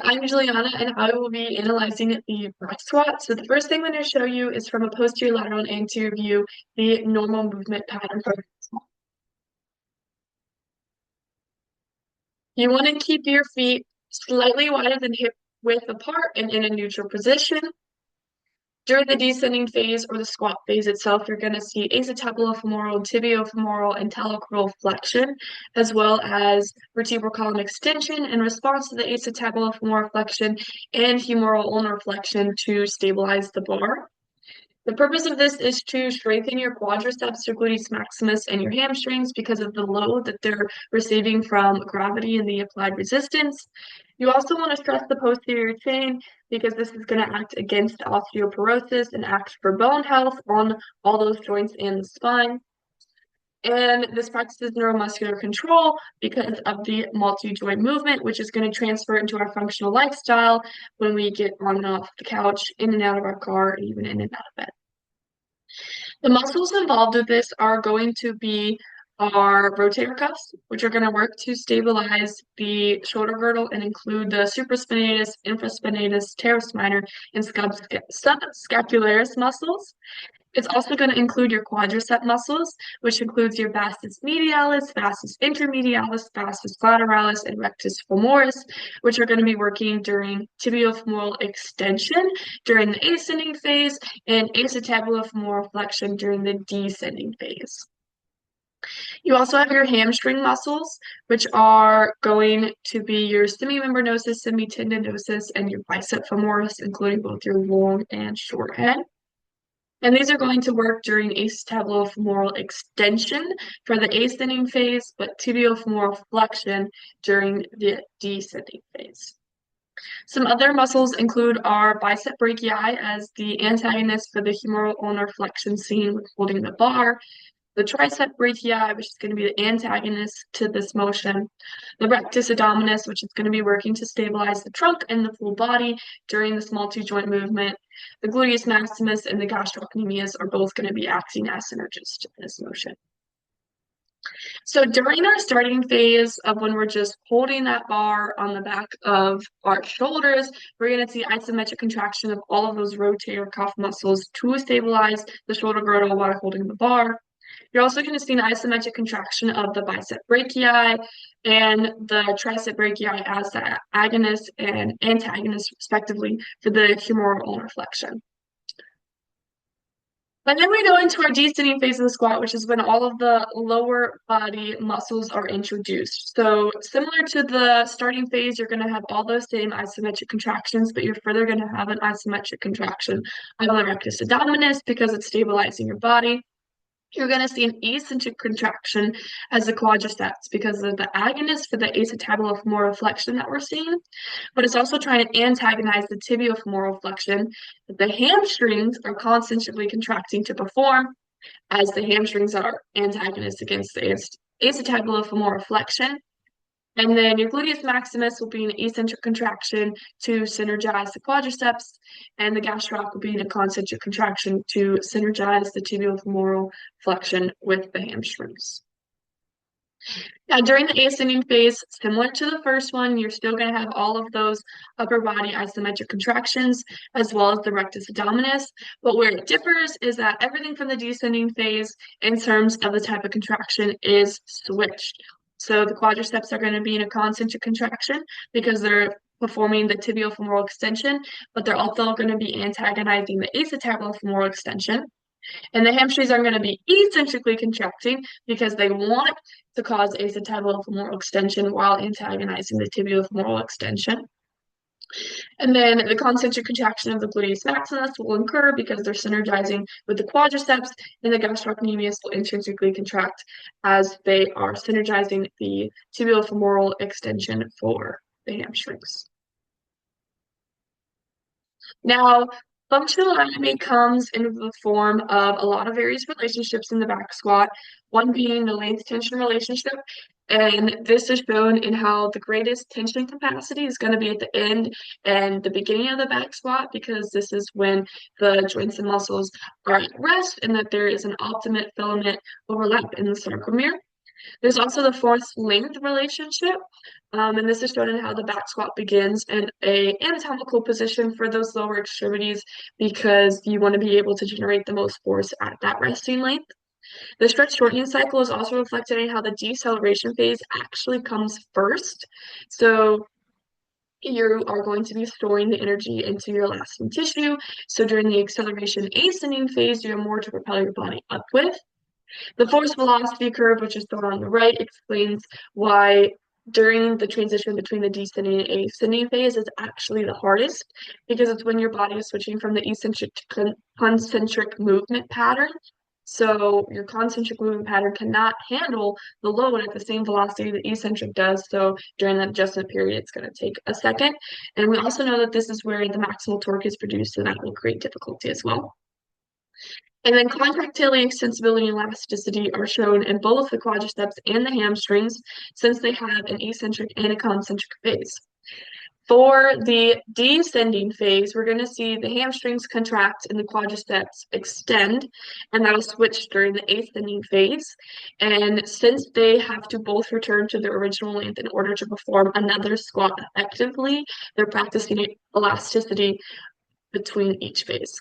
I'm Juliana, and I will be analyzing the back squat. So the first thing I'm going to show you is from a posterior, lateral, and anterior view, the normal movement pattern for back squat. You want to keep your feet slightly wider than hip width apart and in a neutral position. During the descending phase or the squat phase itself, you're going to see acetabular-femoral, tibiofemoral, and talocrural flexion, as well as vertebral column extension in response to the acetabular-femoral flexion and humeral ulnar flexion to stabilize the bar. The purpose of this is to strengthen your quadriceps, your gluteus maximus, and your hamstrings because of the load that they're receiving from gravity and the applied resistance. You also want to stress the posterior chain because this is going to act against osteoporosis and act for bone health on all those joints in the spine. And this practices neuromuscular control because of the multi-joint movement, which is going to transfer into our functional lifestyle when we get on and off the couch, in and out of our car, and even in and out of bed. The muscles involved with this are going to be our rotator cuffs, which are going to work to stabilize the shoulder girdle and include the supraspinatus, infraspinatus, teres minor, and subscapularis muscles. It's also going to include your quadricep muscles, which includes your vastus medialis, vastus intermedialis, vastus lateralis, and rectus femoris, which are going to be working during tibiofemoral extension during the ascending phase and acetabular-femoral flexion during the descending phase. You also have your hamstring muscles, which are going to be your semimembranosus, semitendinosus, and your bicep femoris, including both your long and short head. And these are going to work during acetabular-femoral extension for the ascending phase, but tibiofemoral flexion during the descending phase. Some other muscles include our bicep brachii as the antagonist for the humeral ulnar flexion seen with holding the bar, the tricep brachii, which is going to be the antagonist to this motion, the rectus abdominis, which is going to be working to stabilize the trunk and the full body during this multi-joint movement. The gluteus maximus and the gastrocnemius are both going to be acting as synergists in this motion. So during our starting phase of when we're just holding that bar on the back of our shoulders, we're going to see isometric contraction of all of those rotator cuff muscles to stabilize the shoulder girdle while holding the bar. You're also going to see an isometric contraction of the bicep brachii and the tricep brachii as the agonist and antagonist, respectively, for the humeral ulnar flexion. And then we go into our descending phase of the squat, which is when all of the lower body muscles are introduced. So similar to the starting phase, you're going to have all those same isometric contractions, but you're further going to have an isometric contraction of the rectus abdominis because it's stabilizing your body. You're going to see an eccentric contraction as the quadriceps because of the agonist for the acetabular-femoral flexion that we're seeing, but it's also trying to antagonize the tibiofemoral flexion that the hamstrings are concentrically contracting to perform, as the hamstrings are antagonists against the acetabular-femoral flexion. And then your gluteus maximus will be an eccentric contraction to synergize the quadriceps, and the gastroc will be in a concentric contraction to synergize the tibiofemoral flexion with the hamstrings. Now, during the ascending phase, similar to the first one, you're still going to have all of those upper body isometric contractions as well as the rectus abdominis. But where it differs is that everything from the descending phase in terms of the type of contraction is switched. So the quadriceps are going to be in a concentric contraction because they're performing the tibiofemoral extension, but they're also going to be antagonizing the acetabular-femoral extension. And the hamstrings are going to be eccentrically contracting because they want to cause acetabular-femoral extension while antagonizing the tibiofemoral extension. And then the concentric contraction of the gluteus maximus will occur because they're synergizing with the quadriceps, and the gastrocnemius will intrinsically contract as they are synergizing the tibiofemoral extension for the hamstrings. Now, functional anatomy comes in the form of a lot of various relationships in the back squat, one being the length-tension relationship, and this is shown in how the greatest tension capacity is going to be at the end and the beginning of the back squat, because this is when the joints and muscles are at rest and that there is an optimate filament overlap in the sarcomere. There's also the force length relationship, and this is shown in how the back squat begins in a anatomical position for those lower extremities because you want to be able to generate the most force at that resting length. The stretch shortening cycle is also reflected in how the deceleration phase actually comes first. So you are going to be storing the energy into your elastin tissue. So during the acceleration ascending phase, you have more to propel your body up with. The force velocity curve, which is shown on the right, explains why during the transition between the descending and ascending phase is actually the hardest because it's when your body is switching from the eccentric to concentric movement pattern. So your concentric movement pattern cannot handle the load at the same velocity that eccentric does. So during that adjustment period, it's going to take a second. And we also know that this is where the maximal torque is produced, so that will create difficulty as well. And then contractility, extensibility, and elasticity are shown in both the quadriceps and the hamstrings since they have an eccentric and a concentric phase. For the descending phase, we're going to see the hamstrings contract and the quadriceps extend, and that'll switch during the ascending phase. And since they have to both return to their original length in order to perform another squat effectively, they're practicing elasticity between each phase.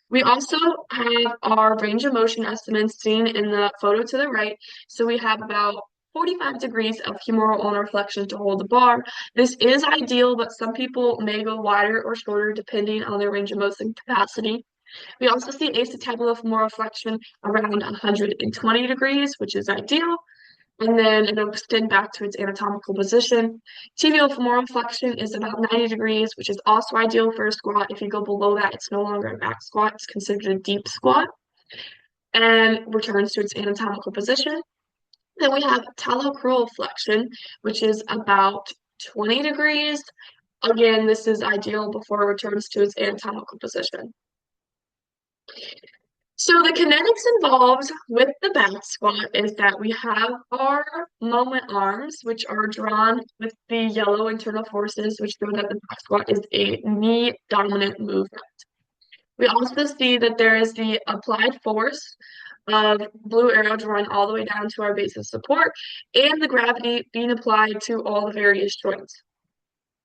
We also have our range of motion estimates seen in the photo to the right. So we have about 45 degrees of humeral ulnar flexion to hold the bar. This is ideal, but some people may go wider or shorter depending on their range of motion capacity. We also see acetabular flexion around 120 degrees, which is ideal, and then it'll extend back to its anatomical position. Tibial-femoral flexion is about 90 degrees, which is also ideal for a squat. If you go below that, it's no longer a back squat, it's considered a deep squat, and returns to its anatomical position. Then we have talocrural flexion, which is about 20 degrees. Again, this is ideal before it returns to its anatomical position. So the kinetics involved with the back squat is that we have our moment arms, which are drawn with the yellow internal forces, which show that the back squat is a knee dominant movement. We also see that there is the applied force of blue arrow drawn all the way down to our base of support and the gravity being applied to all the various joints.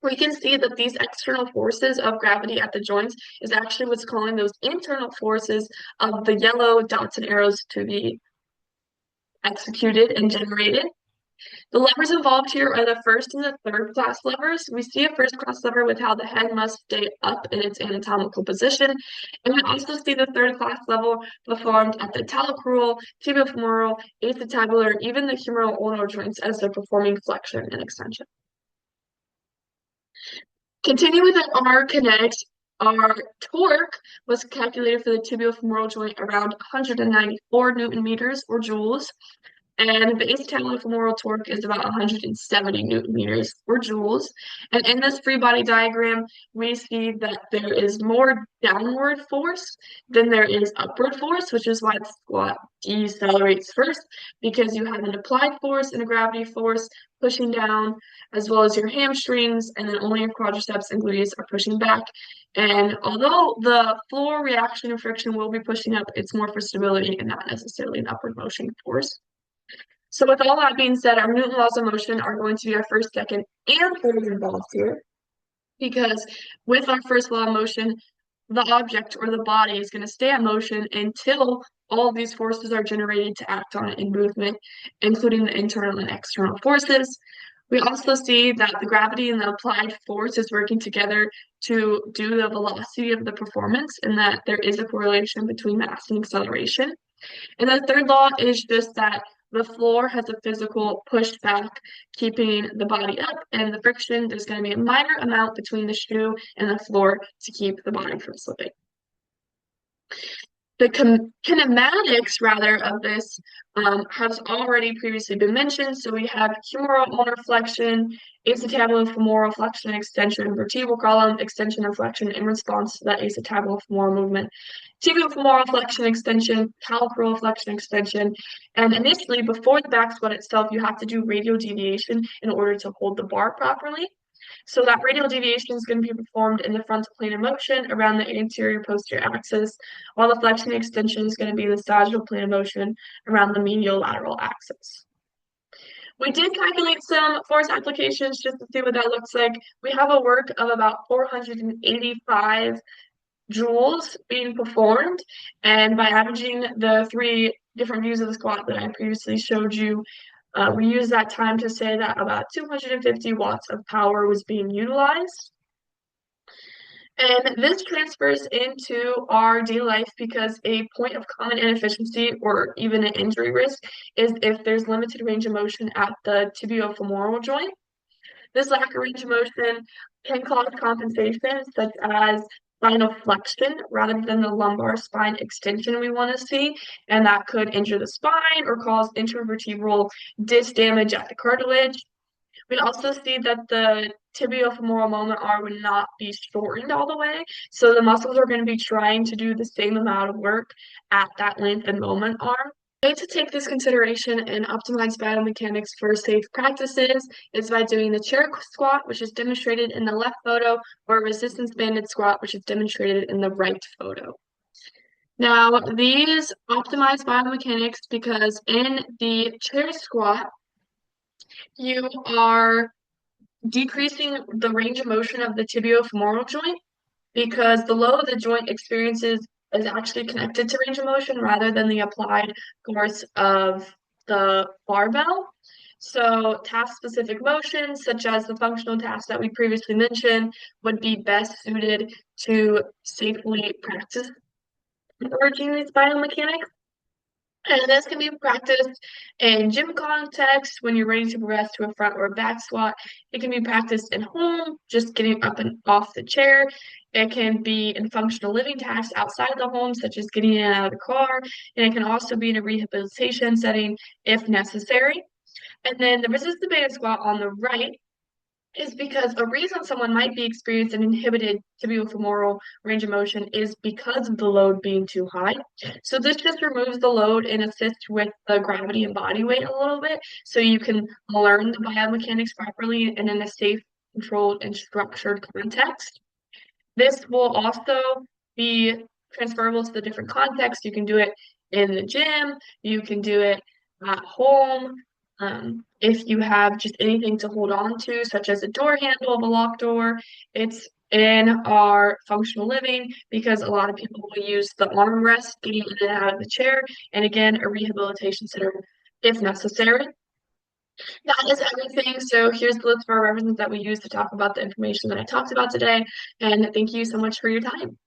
We can see that these external forces of gravity at the joints is actually what's calling those internal forces of the yellow dots and arrows to be executed and generated. The levers involved here are the first and the third class levers. We see a first class lever with how the head must stay up in its anatomical position. And we also see the third class level performed at the talocrural, tibiofemoral, acetabular, even the humeral ulnar joints as they're performing flexion and extension. Continue with our kinetics. Our torque was calculated for the tibiofemoral joint around 194 Newton meters or joules, and the acetabular torque is about 170 Newton meters or joules. And in this free body diagram, we see that there is more downward force than there is upward force, which is why the squat decelerates first, because you have an applied force and a gravity force pushing down, as well as your hamstrings, and then only your quadriceps and gluteus are pushing back. And although the floor reaction and friction will be pushing up, it's more for stability and not necessarily an upward motion force. So with all that being said, our Newton laws of motion are going to be our first, second, and third involved here. Because with our first law of motion, the object or the body is going to stay in motion until all of these forces are generated to act on it in movement, including the internal and external forces. We also see that the gravity and the applied force is working together to do the velocity of the performance, and that there is a correlation between mass and acceleration. And the third law is just that the floor has a physical pushback, keeping the body up, and the friction, there's going to be a minor amount between the shoe and the floor to keep the body from slipping. The kinematics, rather, of this has already previously been mentioned. So we have humeral ulnar flexion, acetabular-femoral flexion and extension, vertebral column extension and flexion in response to that acetabular-femoral movement, tibial-femoral flexion extension, talocrural flexion extension, and initially, before the back squat itself, you have to do radial deviation in order to hold the bar properly. So that radial deviation is going to be performed in the frontal plane of motion around the anterior posterior axis, while the flexion and extension is going to be the sagittal plane of motion around the medial lateral axis. We did calculate some force applications just to see what that looks like. We have a work of about 485 joules being performed, and by averaging the three different views of the squat that I previously showed you, we use that time to say that about 250 watts of power was being utilized. And this transfers into our daily life because a point of common inefficiency or even an injury risk is if there's limited range of motion at the tibiofemoral joint. This lack of range of motion can cause compensation, such as spinal flexion rather than the lumbar spine extension we want to see, and that could injure the spine or cause intervertebral disc damage at the cartilage. We also see that the tibiofemoral moment arm would not be shortened all the way, so the muscles are going to be trying to do the same amount of work at that length and moment arm. A way to take this consideration and optimize biomechanics for safe practices is by doing the chair squat, which is demonstrated in the left photo, or resistance banded squat, which is demonstrated in the right photo. Now, these optimize biomechanics because in the chair squat, you are decreasing the range of motion of the tibiofemoral joint because the load the joint experiences is actually connected to range of motion rather than the applied force of the barbell. So task-specific motions, such as the functional tasks that we previously mentioned, would be best suited to safely practice leveraging these biomechanics. And this can be practiced in gym context when you're ready to progress to a front or a back squat. It can be practiced at home, just getting up and off the chair. It can be in functional living tasks outside the home, such as getting in and out of the car. And it can also be in a rehabilitation setting if necessary. And then the resisted beta squat on the right is because a reason someone might be experiencing an inhibited tibiofemoral range of motion is because of the load being too high. So this just removes the load and assists with the gravity and body weight a little bit, so you can learn the biomechanics properly and in a safe, controlled, and structured context. This will also be transferable to the different contexts. You can do it in the gym, you can do it at home. If you have just anything to hold on to, such as a door handle of a locked door, it's in our functional living because a lot of people will use the armrest getting in and out of the chair, and again, a rehabilitation center if necessary. That is everything. So here's the list of our references that we use to talk about the information that I talked about today. And thank you so much for your time.